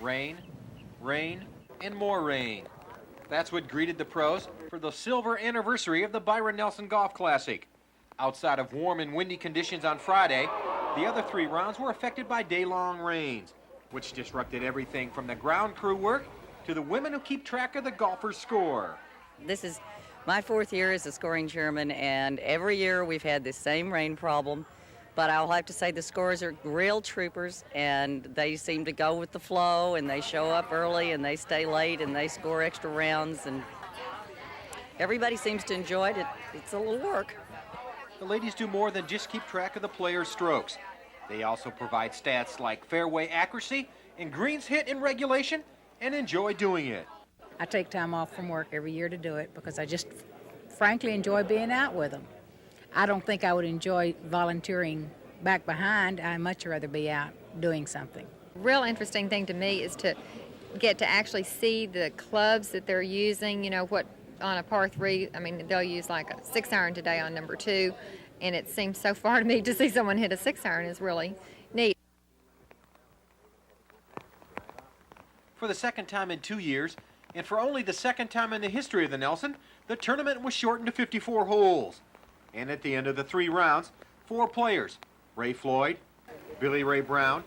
Rain, rain, and more rain. That's what greeted the pros for the silver anniversary of the Byron Nelson Golf Classic. Outside of warm and windy conditions on Friday, the other 3 rounds were affected by day-long rains, which disrupted everything from the ground crew work to the women who keep track of the golfers' score. This is my 4th year as a scoring chairman, and every year we've had this same rain problem. But I'll have to say the scorers are real troopers, and they seem to go with the flow, and they show up early, and they stay late, and they score extra rounds, and everybody seems to enjoy it. It's a little work. The ladies do more than just keep track of the players' strokes. They also provide stats like fairway accuracy and greens hit in regulation, and enjoy doing it. I take time off from work every year to do it because I just frankly enjoy being out with them. I don't think I would enjoy volunteering back behind. I'd much rather be out doing something. Real interesting thing to me is to get to actually see the clubs that they're using, you know, what on a par 3, I mean, they'll use like a 6-iron today on number 2, and it seems so far to me to see someone hit a 6-iron is really neat. For the second time in 2 years, and for only the second time in the history of the Nelson, the tournament was shortened to 54 holes. And at the end of the 3 rounds, 4 players, Ray Floyd, Billy Ray Brown,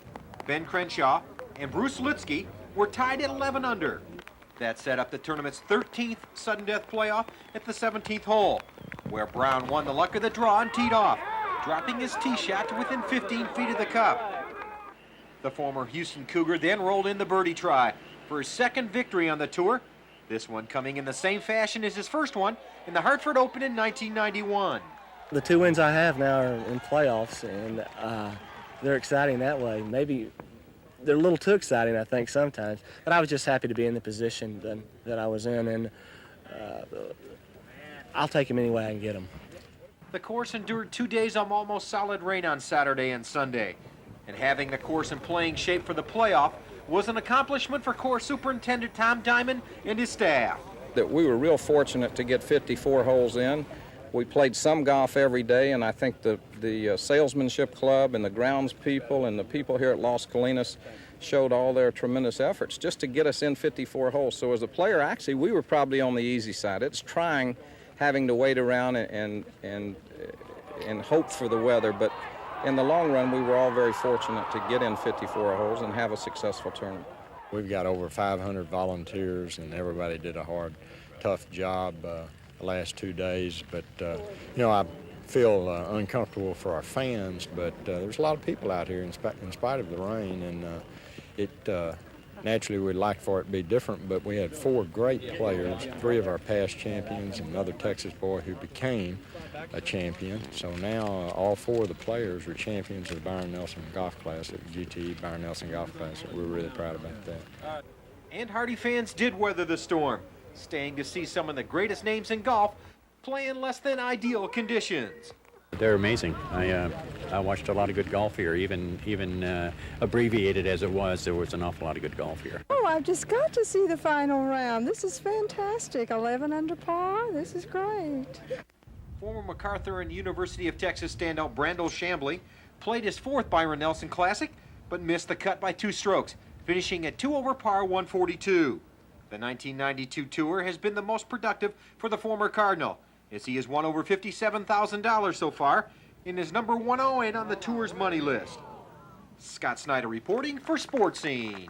Ben Crenshaw, and Bruce Litsky, were tied at 11 under. That set up the tournament's 13th sudden death playoff at the 17th hole, where Brown won the luck of the draw and teed off, dropping his tee shot to within 15 feet of the cup. The former Houston Cougar then rolled in the birdie try for his 2nd victory on the tour, this one coming in the same fashion as his first one in the Hartford Open in 1991. The 2 wins I have now are in playoffs, and they're exciting that way. Maybe they're a little too exciting, I think, sometimes. But I was just happy to be in the position that I was in, and I'll take them any way I can get them. The course endured 2 days of almost solid rain on Saturday and Sunday, and having the course in playing shape for the playoff was an accomplishment for course superintendent Tom Diamond and his staff. That we were real fortunate to get 54 holes in. We played some golf every day, and I think the salesmanship club and the grounds people and the people here at Las Colinas showed all their tremendous efforts just to get us in 54 holes. So as a player, actually, we were probably on the easy side. It's trying, having to wait around and hope for the weather, but in the long run, we were all very fortunate to get in 54 holes and have a successful tournament. We've got over 500 volunteers, and everybody did a hard, tough job the last 2 days. But, you know, I feel uncomfortable for our fans, but there's a lot of people out here in spite of the rain, and naturally we'd like for it to be different, but we had 4 great players, 3 of our past champions, and another Texas boy who became a champion. So now all 4 of the players are champions of the Byron Nelson Golf Classic, GTE Byron Nelson Golf Classic. We're really proud about that. And Hardy fans did weather the storm, staying to see some of the greatest names in golf play in less than ideal conditions. They're amazing. I watched a lot of good golf here, even abbreviated as it was. There was an awful lot of good golf here. Oh, I've just got to see the final round. This is fantastic. 11 under par. This is great. Former MacArthur and University of Texas standout Brandel Chambly played his 4th Byron Nelson Classic, but missed the cut by 2 strokes, finishing at 2 over par 142. The 1992 tour has been the most productive for the former Cardinal, as he has won over $57,000 so far and is number 108 on the tour's money list. Scott Snyder reporting for Sports Scene.